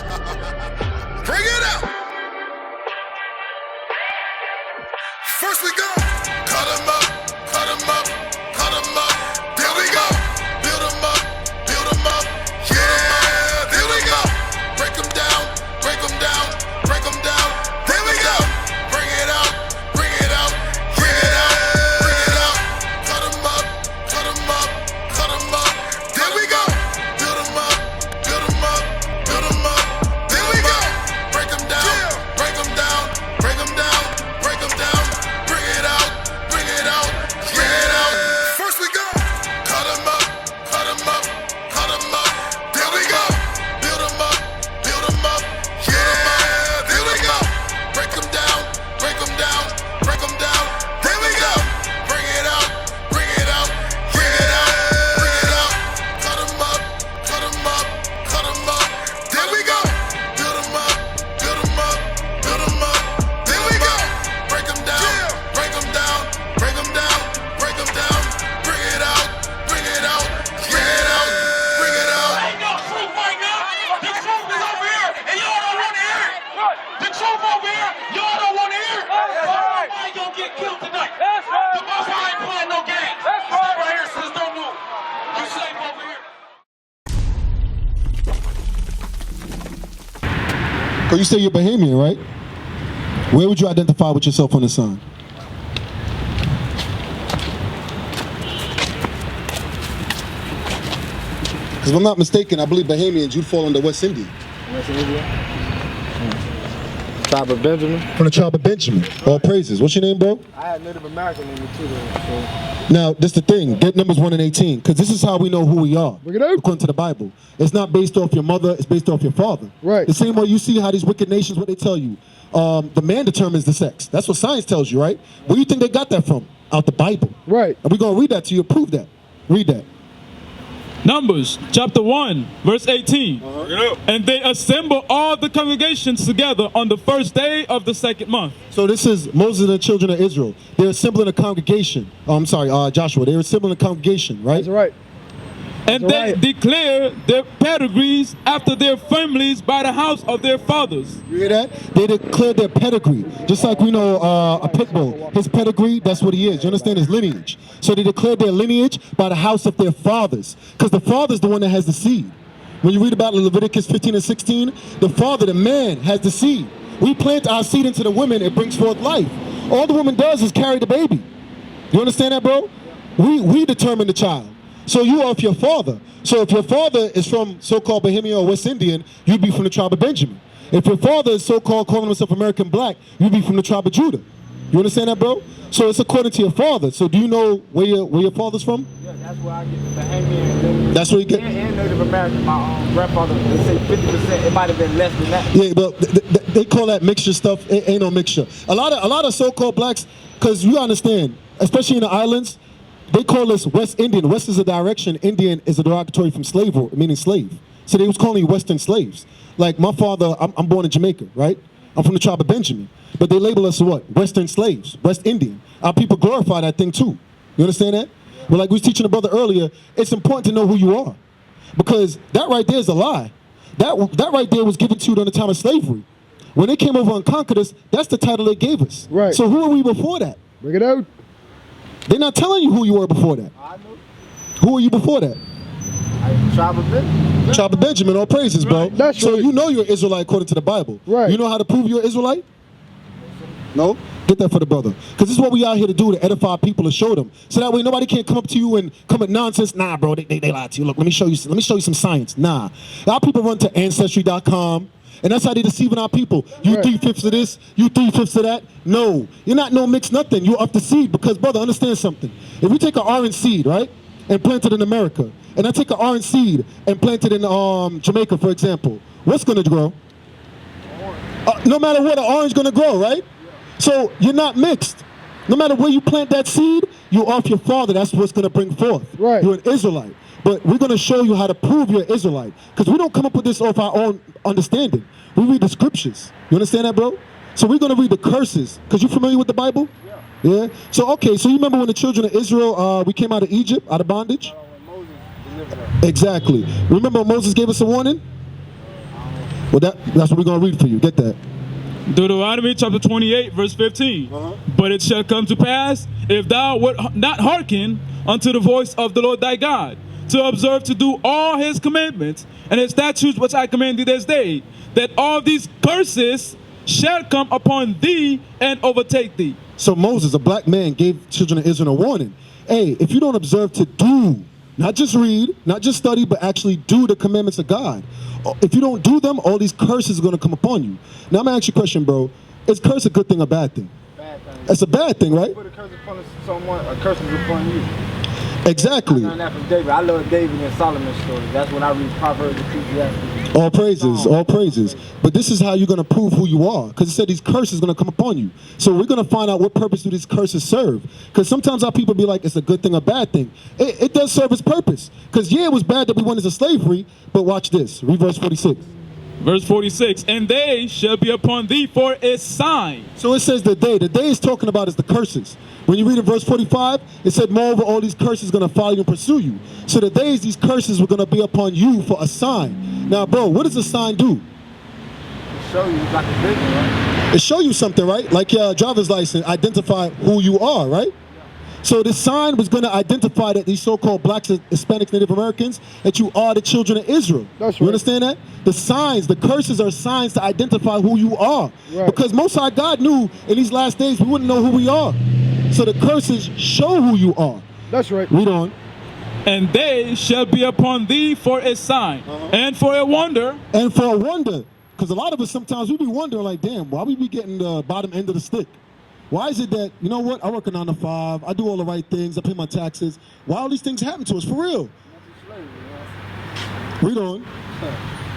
Bring it out. First we go. Cut 'em up, cut 'em up, cut 'em up. There we go. Build 'em up, build 'em up. Yeah, there we go. Break 'em down, break 'em down, break 'em down. There we go. Bring it out, bring it out, bring it out, bring it out. Cut 'em up, cut 'em up, cut 'em up. There we go. Build 'em up, build 'em up, build 'em up. There we go. Break 'em down, break 'em down, break 'em down, break 'em down. Bring it out, bring it out, bring it out. First we go. Cut 'em up, cut 'em up, cut 'em up. There we go. Build 'em up, build 'em up. Yeah, there we go. Break 'em down, break 'em down, break 'em down. There we go. Bring it out, bring it out, bring it out, bring it out. Cut 'em up, cut 'em up, cut 'em up. There we go. Build 'em up, build 'em up, build 'em up. There we go. Break 'em down, break 'em down, break 'em down, break 'em down. Bring it out, bring it out, bring it out, bring it out. Ain't no truth right now. The truth is over here, and y'all don't want to hear it. The truth over here, y'all don't want to hear it. Nobody gonna get killed tonight. The Most High ain't playing no games. Stay right here, sis. Don't move. You safe over here. Cause you say you're Bahamian, right? Where would you identify with yourself on the sign? Because if I'm not mistaken, I believe Bahamians, you'd fall under West Indian. West India. Tribe of Benjamin. From the tribe of Benjamin. All praises. What's your name, bro? I had Native American in me too, though. Now, this the thing. Get Numbers 1 and 18, because this is how we know who we are. Bring it out. According to the Bible. It's not based off your mother, it's based off your father. Right. The same way you see how these wicked nations, what they tell you. The man determines the sex. That's what science tells you, right? Where do you think they got that from? Out the Bible. Right. And we're going to read that to you, prove that. Read that. Numbers chapter 1, verse 18. And they assemble all the congregations together on the first day of the second month. So this is Moses and the children of Israel. They're assembling a congregation. Oh, I'm sorry, Joshua. They're assembling a congregation, right? That's right. And they right. declare their pedigrees after their families by the house of their fathers. You hear that? They declare their pedigree. Just like we know a pit bull. His pedigree, that's what he is. You understand? His lineage. So they declare their lineage by the house of their fathers. Because the father's the one that has the seed. When you read about Leviticus 15 and 16, the father, the man, has the seed. We plant our seed into the women, it brings forth life. All the woman does is carry the baby. You understand that, bro? We determine the child. So you are of your father. So if your father is from so-called Bahamian or West Indian, you'd be from the tribe of Benjamin. If your father is so-called calling himself American black, you'd be from the tribe of Judah. You understand that, bro? So it's according to your father. So do you know where your father's from? Yeah, that's where I get the Bahamian. That's where you get. And Native American. My grandfather, they say 50%. It might have been less than that. Yeah, but they call that mixture stuff. It ain't no mixture. A lot of so-called blacks, because you understand, especially in the islands, they call us West Indian. West is a direction. Indian is a derogatory from slave, meaning slave. So they was calling you Western slaves. Like my father, I'm born in Jamaica, right? I'm from the tribe of Benjamin. But they label us what? Western slaves, West Indian. Our people glorify that thing too. You understand that? But like we was teaching the brother earlier, it's important to know who you are. Because that right there is a lie. That right there was given to you during the time of slavery. When they came over and conquered us, that's the title they gave us. Right. So who are we before that? Bring it out. They're not telling you who you were before that. I know. Who are you before that? Tribe of Benjamin. Tribe of Benjamin, all praises, bro. That's so right. you know you're an Israelite according to the Bible. Right. You know how to prove you're an Israelite? No? Get that for the brother. Because this is what we out here to do, to edify people and show them. So that way nobody can't come up to you and come with nonsense. Nah, bro, they lied to you. Look, let me show you some science. Nah. Our people run to Ancestry.com. And that's how they're deceiving our people. You Right. 3/5 of this, you 3/5 of that. No, you're not no mix nothing. You're up the seed because, brother, understand something. If we take an orange seed, right, and plant it in America, and I take an orange seed and plant it in Jamaica, for example, what's going to grow? No matter what, an orange going to grow, right? So you're not mixed. No matter where you plant that seed, you're off your father. That's what's going to bring forth. Right. You're an Israelite. But we're going to show you how to prove you're an Israelite. Because we don't come up with this off our own understanding. We read the scriptures. You understand that, bro? So we're going to read the curses. Because you're familiar with the Bible? Yeah. So, okay, so you remember when the children of Israel, we came out of Egypt, out of bondage? When Moses delivered us. Exactly. Remember when Moses gave us a warning? Well, that's what we're going to read for you. Get that. Deuteronomy chapter 28, verse 15. But it shall come to pass, if thou wilt not hearken unto the voice of the Lord thy God, to observe to do all his commandments and his statutes which I command thee this day, that all these curses shall come upon thee and overtake thee. So Moses, a black man, gave children of Israel a warning. Hey, if you don't observe to do, not just read, not just study, but actually do the commandments of God, if you don't do them, all these curses are going to come upon you. Now I'm going to ask you a question, bro. Is curse a good thing or bad thing? Bad thing. It's a bad thing, right? Put a curse upon someone, a curse is upon you. Exactly. I learned that from David. I love David and Solomon's story. That's when I read Proverbs, Ecclesiastes. All praises, all praises. But this is how you're going to prove who you are. Because it said these curses are going to come upon you. So we're going to find out what purpose do these curses serve. Because sometimes our people be like, it's a good thing or bad thing. It does serve its purpose. Because yeah, it was bad that we went into slavery. But watch this. Read verse 46. Verse 46, and they shall be upon thee for a sign. So it says the day. The day is talking about is the curses. When you read in verse 45, it said, moreover, all these curses are going to follow you and pursue you. So the days these curses were going to be upon you for a sign. Now, bro, what does a sign do? Show you like a vision, right? It show you something, right? Like your driver's license, identify who you are, right? So the sign was going to identify that these so-called blacks, Hispanics, Native Americans, that you are the children of Israel. That's You right. understand that? The signs, the curses are signs to identify who you are. Right. Because Most High God knew in these last days we wouldn't know who we are. So the curses show who you are. That's right. Read on. And they shall be upon thee for a sign and for a wonder. And for a wonder, because a lot of us sometimes we be wondering like, damn, why we be getting the bottom end of the stick? Why is it that, you know what, I work a 9 to 5, I do all the right things, I pay my taxes. Why all these things happen to us, for real? Read on.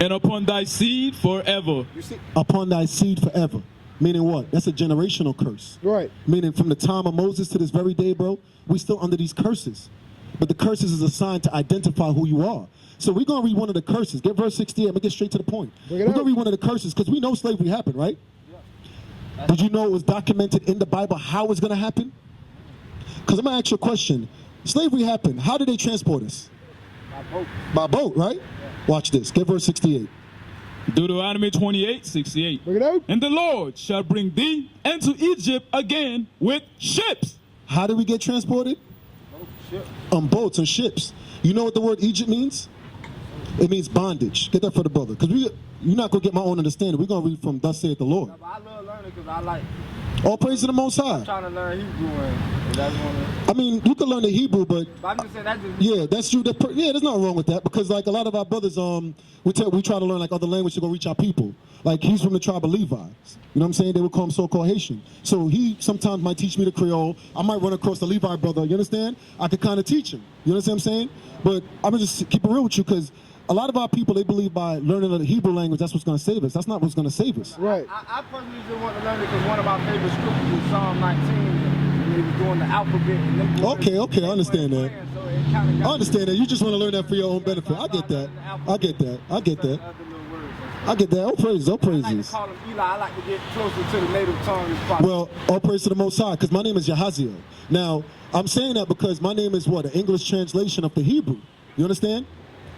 And upon thy seed forever. You see, upon thy seed forever. Meaning what? That's a generational curse. Right. Meaning from the time of Moses to this very day, bro, we still under these curses. But the curses is a sign to identify who you are. So we're going to read one of the curses. Get verse 68. I'm going to get straight to the point. Bring We're it going to out. read one of the curses because we know slavery happened, right? Did you know it was documented in the Bible how it's going to happen? Because I'm going to ask you a question. Slavery happened. How did they transport us? By boat. By boat, right? Watch this. Get verse 68. Deuteronomy 28, 68. Bring it out. And the Lord shall bring thee into Egypt again with ships. How did we get transported? Boat, ship. On boats and ships. You know what the word Egypt means? It means bondage. Get that for the brother. Because you're not going to get my own understanding. We're going to read from Thus saith the Lord. No, but I love learning because I like All praise to the Most High. trying to learn Hebrew and that's one of I mean, you can learn the Hebrew, but But I'm just saying that just yeah, that's true. Yeah, there's nothing wrong with that because like a lot of our brothers, we try to learn like other language to go reach our people. Like he's from the tribe of Levi. You know what I'm saying? They would call him so-called Haitian. So he sometimes might teach me the Creole. I might run across the Levi brother. You understand? I could kind of teach him. You understand what I'm saying? But I'm gonna just keep it real with you because a lot of our people, they believe by learning the Hebrew language, that's what's going to save us. That's not what's going to save us. Right. I personally just want to learn it because one of my favorite scriptures was Psalm 19. And they was doing the alphabet. And them boys- Okay, I understand that. So it kinda got I understand that. You just want to learn that for your own benefit. I get that. I get that. I get that. other little words. I get that. All praises. All I like to praises. call him Eli. I like to get closer to the native tongue as possible. Well, all praise to the Most High, because my name is Yahaziel. Now, I'm saying that because my name is what? An English translation of the Hebrew. You understand?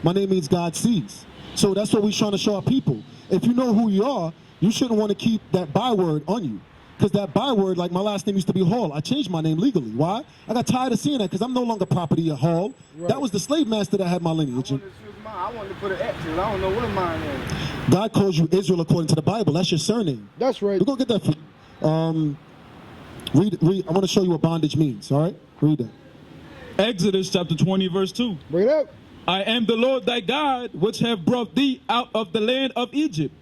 My name means God sees. So that's what we're trying to show our people. If you know who you are, you shouldn't want to keep that byword on you. Because that byword, like my last name used to be Hall. I changed my name legally. Why? I got tired of seeing that because I'm no longer property of Hall. Right. That was the slave master that had my lineage. I wanted to choose mine. I wanted to put an X in it. I don't know what mine is. God calls you Israel according to the Bible. That's your surname. That's right. We're going to get that for you. Read. I want to show you what bondage means, all right? Read that. Exodus chapter 20, verse 2. Bring it out. I am the Lord thy God, which have brought thee out of the land of Egypt,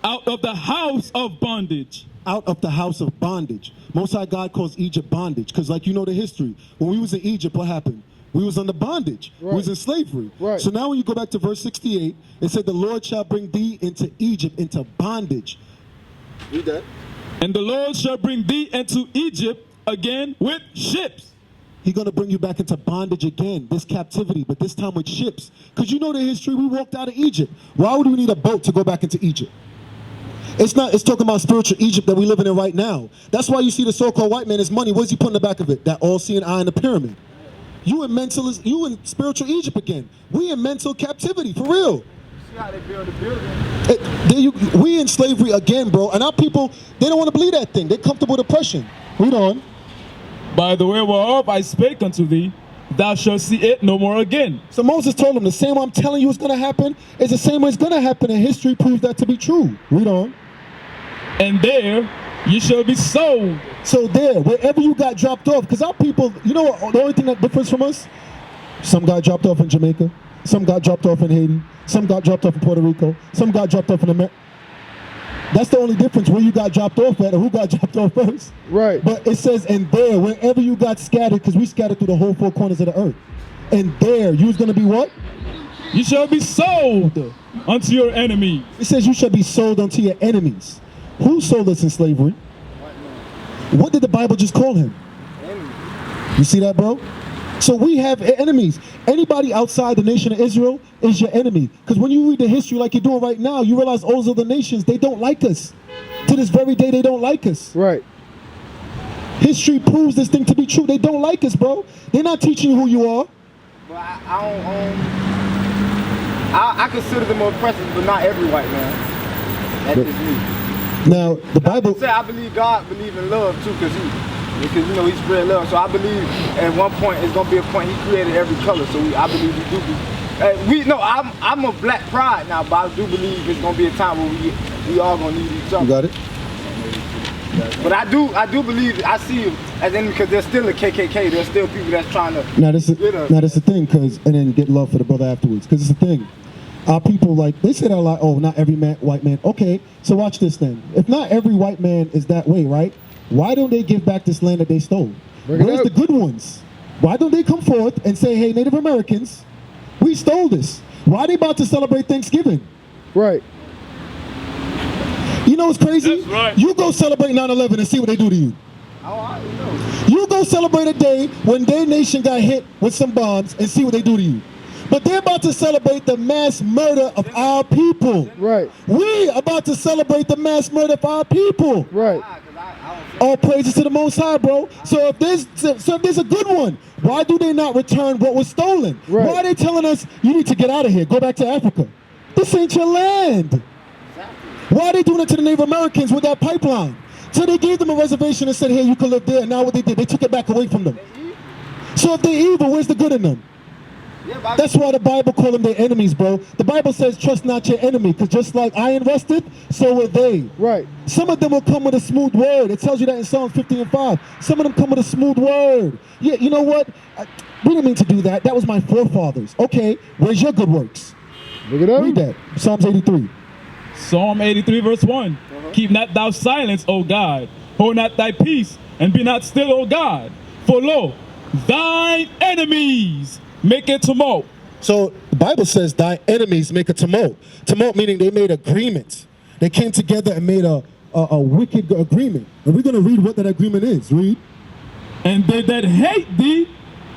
out of the house of bondage. Out of the house of bondage. Most High God calls Egypt bondage because like you know the history. When we was in Egypt, what happened? We was under bondage. Right. We was in slavery. Right. So now when you go back to verse 68, it said the Lord shall bring thee into Egypt, into bondage. Read that. And the Lord shall bring thee into Egypt again with ships. He's going to bring you back into bondage again, this captivity, but this time with ships. Because you know the history, we walked out of Egypt. Why would we need a boat to go back into Egypt? It's talking about spiritual Egypt that we live in right now. That's why you see the so-called white man, his money, what does he put in the back of it? That all-seeing eye in the pyramid. You in spiritual Egypt again. We in mental captivity, for real. See how they build a building? We in slavery again, bro. And our people, they don't want to believe that thing. They're comfortable with oppression. Read on. By the way whereof I spake unto thee, thou shalt see it no more again. So Moses told him, the same way I'm telling you it's going to happen is the same way it's going to happen, and history proves that to be true. Read on. And there you shall be sold. So there, wherever you got dropped off, because our people, you know what, the only thing that differs from us? Some got dropped off in Jamaica, some got dropped off in Haiti, some got dropped off in Puerto Rico, some got dropped off in America. That's the only difference, where you got dropped off at or who got dropped off first. Right. But it says, and there, wherever you got scattered, because we scattered through the whole four corners of the earth. And there, you was going to be what? You shall be sold unto your enemy. It says you shall be sold unto your enemies. Who sold us in slavery? What did the Bible just call him? You see that, bro? So we have enemies. Anybody outside the nation of Israel is your enemy. Because when you read the history like you're doing right now, you realize all those other nations, they don't like us. To this very day, they don't like us. Right. History proves this thing to be true. They don't like us, bro. They're not teaching you who you are. But I consider them oppressors, but not every white man. That's just me. Now, the Bible... I believe God believe in love too, because you know he spread love. So I believe at one point it's gonna be a point he created every color. So I believe we do. I'm a black pride now, but I do believe it's gonna be a time where we all gonna need each other. You got it? But I do believe I see him as in because there's still a KKK. There's still people that's trying to. Now this is the thing, and then get love for the brother afterwards, because it's the thing. Our people, like, they say that a lot, oh, not every white man. Okay, so watch this then. If not every white man is that way, right? Why don't they give back this land that they stole? Where's the good ones? Why don't they come forth and say, hey, Native Americans, we stole this. Why are they about to celebrate Thanksgiving? Right. You know what's crazy? That's right. You go celebrate 9/11 and see what they do to you. Oh, I know. You go celebrate a day when their nation got hit with some bombs and see what they do to you. But they're about to celebrate the mass murder of our people. Right. We about to celebrate the mass murder of our people. Right. All praises to the Most High, bro. So if there's a good one, why do they not return what was stolen? Right. Why are they telling us you need to get out of here, go back to Africa? This ain't your land. Why are they doing it to the Native Americans with that pipeline? So they gave them a reservation and said, hey, you can live there. And now what they did, they took it back away from them. So if they're evil, where's the good in them? That's why the Bible call them their enemies, bro. The Bible says, trust not your enemy, because just like iron rusted, so will they. Right. Some of them will come with a smooth word. It tells you that in Psalms 50:5. Some of them come with a smooth word. Yeah, you know what? We didn't mean to do that. That was my forefathers. Okay, where's your good works? Look it up. Read that. Psalms 83. Psalm 83 verse 1. Keep not thou silence, O God. Hold not thy peace, and be not still, O God. For lo, thine enemies make a tumult. So the Bible says thy enemies make a tumult. Tumult meaning they made agreements. They came together and made a wicked agreement. And we're going to read what that agreement is. Read. And they that hate thee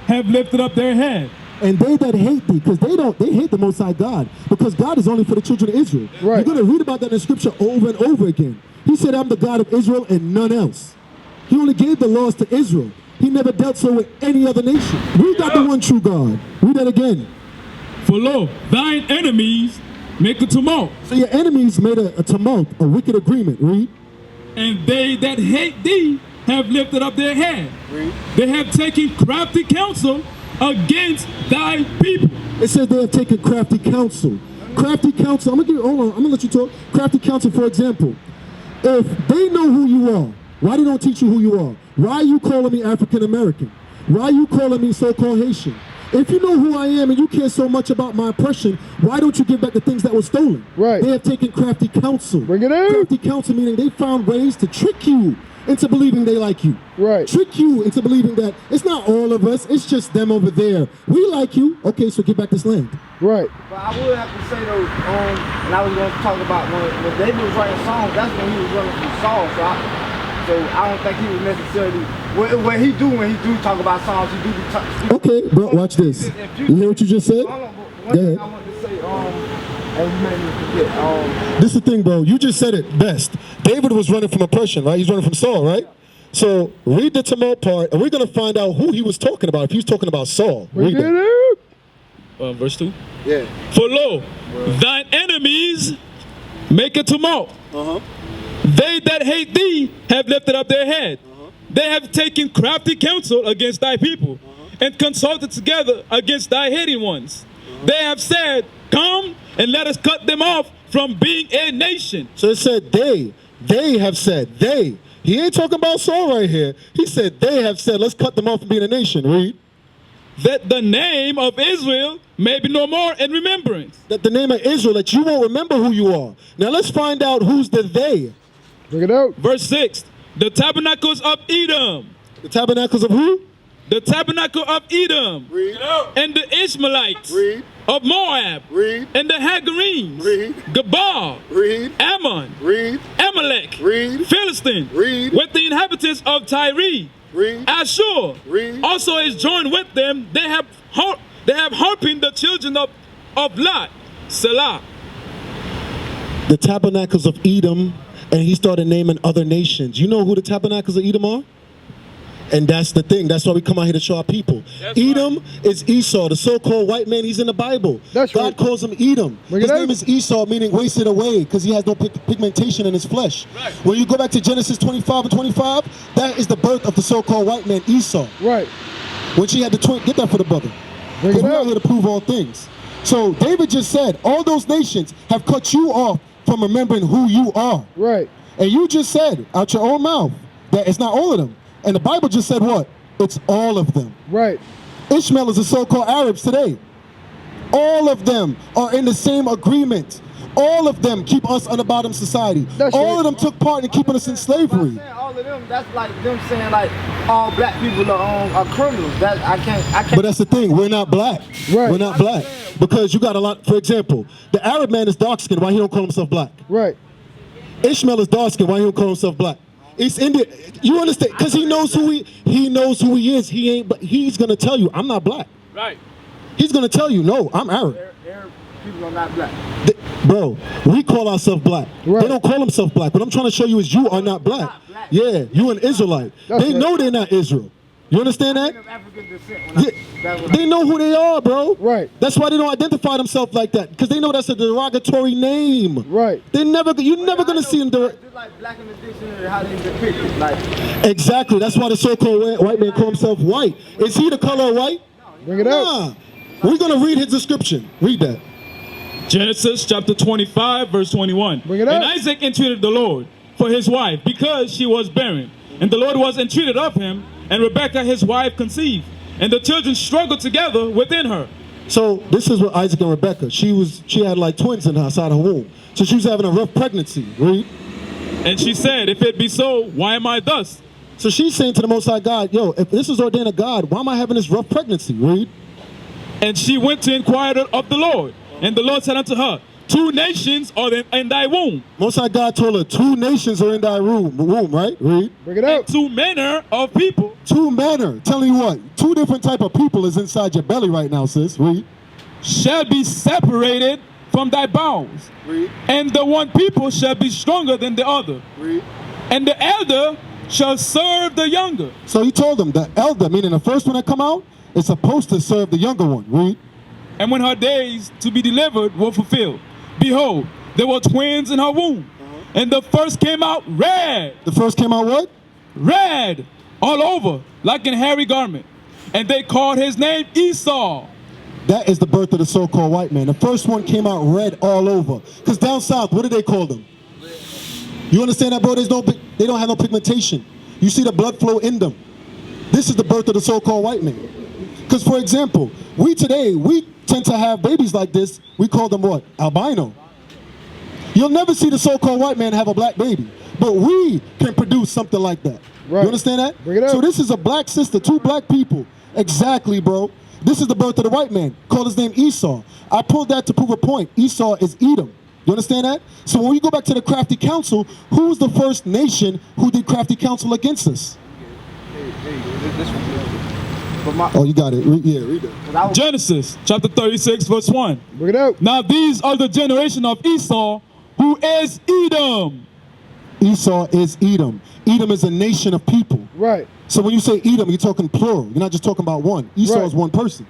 have lifted up their head. And they that hate thee, because they hate the Most High God, because God is only for the children of Israel. Right. You're going to read about that in Scripture over and over again. He said, I'm the God of Israel and none else. He only gave the laws to Israel. He never dealt so with any other nation. We got the one true God. Read that again. For lo, thine enemies make a tumult. So your enemies made a tumult, a wicked agreement. Read. And they that hate thee have lifted up their head. Read. They have taken crafty counsel against thy people. It says they have taken crafty counsel. Crafty counsel, I'm gonna let you talk. Crafty counsel, for example, if they know who you are, why they don't teach you who you are? Why are you calling me African American? Why are you calling me so-called Haitian? If you know who I am and you care so much about my oppression, why don't you give back the things that were stolen? Right. They have taken crafty counsel. Bring it in. Crafty counsel meaning they found ways to trick you into believing they like you. Right. Trick you into believing that it's not all of us, it's just them over there. We like you. Okay, so get back this land. Right. But I would have to say though, and I was going to talk about when David was writing songs, that's when he was running from Saul. So I don't think he was necessarily what he do when he do talk about songs. He do be talking. Okay, bro, watch this. You hear what you just said? Hold on, Go one thing ahead. I want to say, and you made me forget. This is the thing, bro. You just said it best. David was running from oppression, right? He's running from Saul, right? So read the tumult part, and we're going to find out who he was talking about. If he was talking about Saul, read Bring it. it up. Verse 2. Yeah. For lo, thine enemies make a tumult. They that hate thee have lifted up their head. They have taken crafty counsel against thy people, and consulted together against thy hating ones. They have said, come and let us cut them off from being a nation. So it said they have said, they. He ain't talking about Saul right here. He said they have said, let's cut them off from being a nation. Read. That the name of Israel may be no more in remembrance. That the name of Israel, that you won't remember who you are. Now let's find out who's the they. Bring it out. Verse 6, the tabernacles of Edom. The tabernacles of who? The tabernacle of Edom. Read. And the Ishmaelites. Read. Of Moab. Read. And the Hagarenes. Read. Gebal. Read. Ammon. Read. Amalek. Read. Philistine. Read. With the inhabitants of Tyre. Read. Ashur. Read. Also is joined with them. They have harpened the children of Lot. Selah. The tabernacles of Edom, and he started naming other nations. You know who the tabernacles of Edom are? And that's the thing. That's why we come out here to show our people. That's Edom right. is Esau, the so-called white man. He's in the Bible. That's God right. calls him Edom. Bring His it name out. is Esau, meaning wasted away, because he has no pigmentation in his flesh. Right. When you go back to Genesis 25 and 25, that is the birth of the so-called white man, Esau. Right. When she had the twin, get that for the brother. Bring Because it we're out out. here to prove all things. So David just said, all those nations have cut you off from remembering who you are. Right. And you just said out your own mouth that it's not all of them. And the Bible just said what? It's all of them. Right. Ishmael is the so-called Arabs today. All of them are in the same agreement. All of them keep us on a bottom society. That's all right. of them took part in keeping us in slavery. All of them, that's like them saying like all black people are criminals. That I can't. But that's the thing, we're not black. Right. We're not black. Because you got a lot, for example, the Arab man is dark-skinned, why he don't call himself black? Right. Ishmael is dark-skinned, why he don't call himself black? East India, you understand? Because he knows who he is. He ain't, but he's gonna tell you, I'm not black. Right. He's gonna tell you, no, I'm Arab. Arab people are not black. Bro, we call ourselves black. Right. They don't call themselves black. What I'm trying to show you is you are not black. Yeah, you an Israelite. That's They right. know they're not Israel. You understand that? Of African descent. When Yeah, they know who they are, bro. Right. That's why they don't identify themselves like that, because they know that's a derogatory name. Right. You're never gonna see them. Just like black in the dictionary, how they depict it. Like Exactly. That's why the so-called white man call himself white. Is he the color of white? Bring it out. Nah. We're gonna read his description. Read that. Genesis chapter 25, verse 21. Bring it And up. Isaac entreated the Lord for his wife, because she was barren. And the Lord was entreated of him, and Rebekah his wife conceived. And the children struggled together within her. So this is what Isaac and Rebekah. She had like twins in her side of her womb. So she was having a rough pregnancy. Read. And she said, if it be so, why am I thus? So she's saying to the Most High God, yo, if this is ordained of God, why am I having this rough pregnancy? Read. And she went to inquire of the Lord. And the Lord said unto her, 2 nations are in thy womb, Most High God told her 2 nations are in thy womb, right? Read. Bring it and out. 2 manner of people 2 manner. Telling you what, 2 different type of people is inside your belly right now, sis. Read. shall be separated from thy bowels. Read. And the one people shall be stronger than the other. Read. And the elder shall serve the younger. So he told them the elder, meaning the first one that come out, is supposed to serve the younger one. Read. And when her days to be delivered were fulfilled, behold, there were twins in her womb. And the first came out red, The first came out what? red, all over, like an hairy garment. And they called his name Esau. That is the birth of the so-called white man. The first one came out red all over. Because down south, what do they call them? You understand that, bro? They don't have no pigmentation. You see the blood flow in them. This is the birth of the so-called white man. Because, for example, we tend to have babies like this. We call them what? Albino. You'll never see the so-called white man have a black baby. But we can produce something like that. Right. You understand that? Bring it up. So this is a black sister, 2 black people. Exactly, bro. This is the birth of the white man. Call his name Esau. I pulled that to prove a point. Esau is Edom. You understand that? So when we go back to the crafty council, who was the first nation who did crafty council against us? this one. But my, Oh, you got it. Read it. 'cause I was, Genesis chapter 36, verse 1. Bring it out. Now these are the generation of Esau, who is Edom. Esau is Edom. Edom is a nation of people. Right. So when you say Edom, you're talking plural. You're not just talking about one. Esau Right. is one person.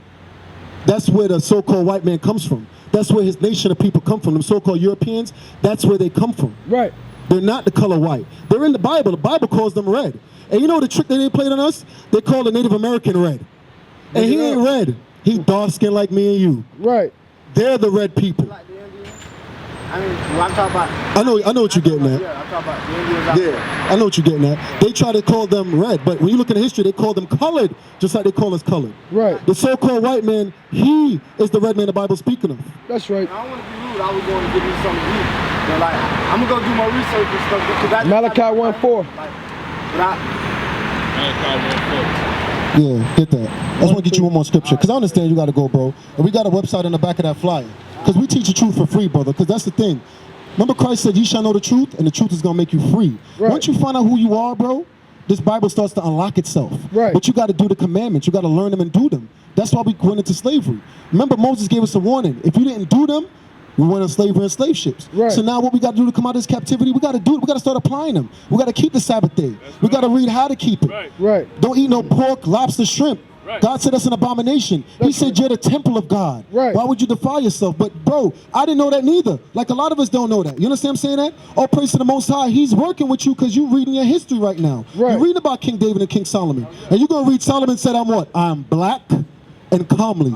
That's where the so-called white man comes from. That's where his nation of people come from. Them so-called Europeans, that's where they come from. Right. They're not the color white. They're in the Bible. The Bible calls them red. And you know the trick that they played on us? They call the Native American red. And he ain't red. He dark-skinned like me and you. Right. They're the red people. Like the Indians? I mean, when I'm talking about. I know what you're getting at. Yeah, I'm talking about the Indians. Out there. Yeah, I know what you're getting at. They try to call them red, but when you look at the history, they call them colored, just like they call us colored. Right. The so-called white man, he is the red man the Bible's speaking of. That's right. I don't want to be rude. I was going to give me something to eat. But like, I'm gonna go do my research and stuff. Because that Malachi 1:4. Like, but Yeah, get that. I just want to get you one more scripture, because I understand you got to go, bro. And we got a website in the back of that flyer. Because we teach the truth for free, brother, because that's the thing. Remember Christ said, "You shall know the truth, and the truth is going to make you free." Right. Once you find out who you are, bro, this Bible starts to unlock itself. Right. But you got to do the commandments. You got to learn them and do them. That's why we went into slavery. Remember, Moses gave us a warning. If you didn't do them, we went on slavery and slave ships. Right. So now what we got to do to come out of this captivity, we got to do it. We got to start applying them. We got to keep the Sabbath day. We got to read how to keep it. Right. Right. Don't eat no pork, lobster, shrimp. Right. God said that's an abomination. He said you're the temple of God. Right. Why would you defile yourself? But bro, I didn't know that neither. Like a lot of us don't know that. You understand what I'm saying that? All praise to the Most High. He's working with you because you're reading your history right now. Right. You're reading about King David and King Solomon. And you're going to read Solomon said, I'm what? I'm black and comely.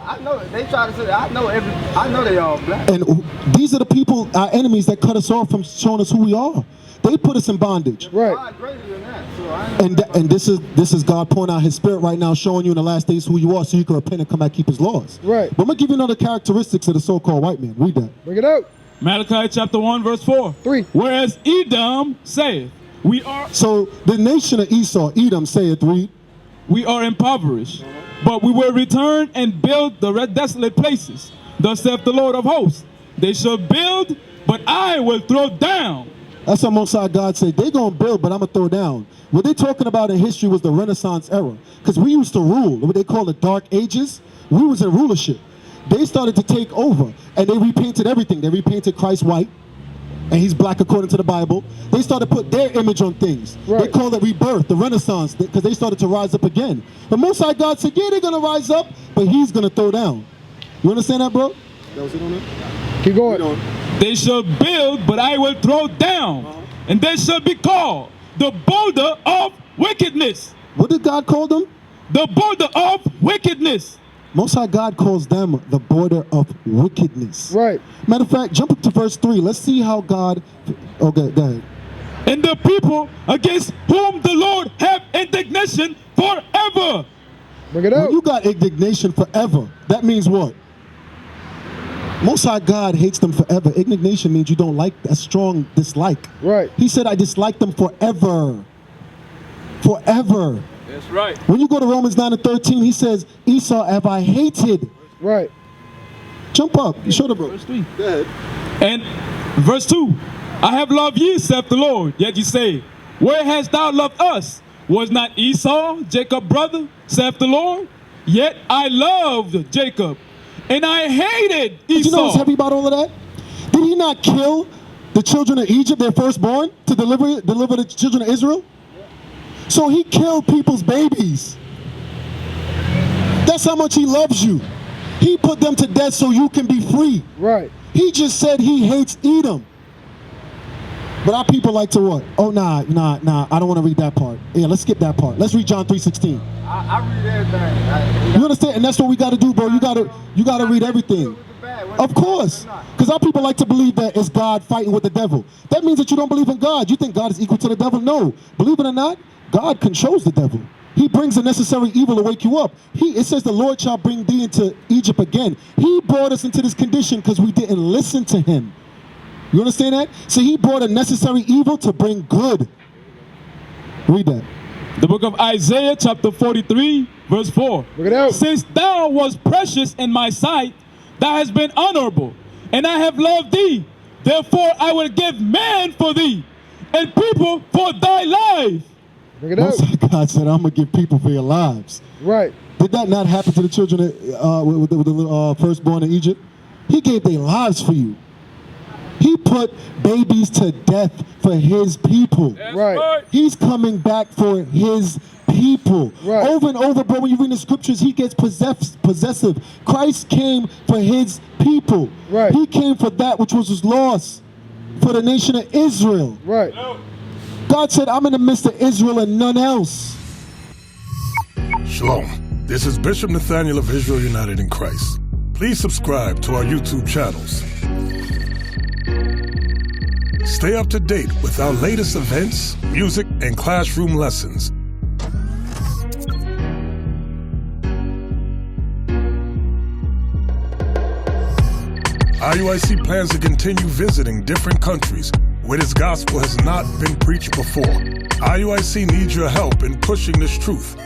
I know they try to say that. I know they all black. And these are the people, our enemies, that cut us off from showing us who we are. They put us in bondage. Right. God greater than that. So I ain't And this is God pouring out his spirit right now, showing you in the last days who you are, so you can repent and come back, keep his laws. Right. But I'm gonna give you another characteristics of the so-called white man. Read that. Bring it out. Malachi chapter 1 verse 4. 3. Whereas Edom saith, we are So the nation of Esau, Edom, saith, read. we are impoverished, but we will return and build the desolate places. Thus saith the Lord of hosts, they shall build, but I will throw down. That's what Most High God said. They gonna build, but I'm gonna throw down. What they talking about in history was the Renaissance era, because we used to rule. What they call the Dark Ages. We was in rulership. They started to take over, and they repainted everything. They repainted Christ white, and he's black according to the Bible. They started to put their image on things. Right. They call it rebirth, the Renaissance, because they started to rise up again. But Most High God said, yeah, they're gonna rise up, but he's gonna throw down. You understand that, bro? That was it on that? Keep going. They shall build, but I will throw down. And they shall be called the border of wickedness. What did God call them? The border of wickedness. Most High God calls them the border of wickedness. Right. Matter of fact, jump up to verse 3. Let's see how God... Okay, go ahead. And the people against whom the Lord have indignation forever. Bring it When out. you got indignation forever, that means what? Most High God hates them forever. Indignation means you don't like, a strong dislike. Right. He said, I dislike them forever. Forever. That's right. When you go to Romans 9:13, he says, Esau have I hated. Right. Jump up. You show the bro. Verse 3. Go ahead. And verse 2. I have loved ye, saith the Lord. Yet ye say, where hast thou loved us? Was not Esau Jacob's brother, saith the Lord? Yet I loved Jacob, and I hated Did you know what's Esau. heavy about all of that? Did he not kill the children of Egypt, their firstborn, to deliver the children of Israel? So he killed people's babies. That's how much he loves you. He put them to death so you can be free. Right. He just said he hates Edom. But our people like to what? Oh, nah, I don't want to read that part. Yeah, let's skip that part. Let's read John 3:16. I read everything. You understand? And that's what we got to do, bro. You got to read everything. Of course. Because our people like to believe that it's God fighting with the devil. That means that you don't believe in God. You think God is equal to the devil? No. Believe it or not, God controls the devil. He brings the necessary evil to wake you up. It says the Lord shall bring thee into Egypt again. He brought us into this condition because we didn't listen to him. You understand that? So he brought a necessary evil to bring good. Read that. The book of Isaiah chapter 43 verse 4. Bring it out. Since thou wast precious in my sight, thou hast been honorable, and I have loved thee. Therefore I will give man for thee, and people for thy life. Bring it out. Most High God said, I'm going to give people for your lives. Right. Did that not happen to the children with the firstborn in Egypt? He gave their lives for you. He put babies to death for his people. Right. He's coming back for his people. Right. Over and over, bro, when you read the scriptures, he gets possessive. Christ came for his people. Right. He came for that which was lost, for the nation of Israel. Right. God said, I'm in the midst of Israel and none else. Shalom. This is Bishop Nathaniel of Israel United in Christ. Please subscribe to our YouTube channels. Stay up to date with our latest events, music, and classroom lessons. IUIC plans to continue visiting different countries where this gospel has not been preached before. IUIC needs your help in pushing this truth.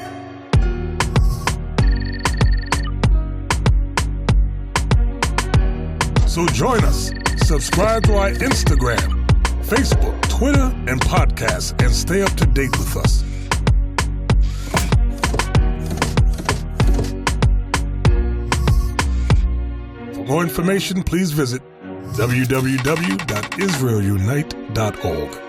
So join us. Subscribe to our Instagram, Facebook, Twitter, and podcasts, and stay up to date with us. For more information, please visit www.israelunite.org.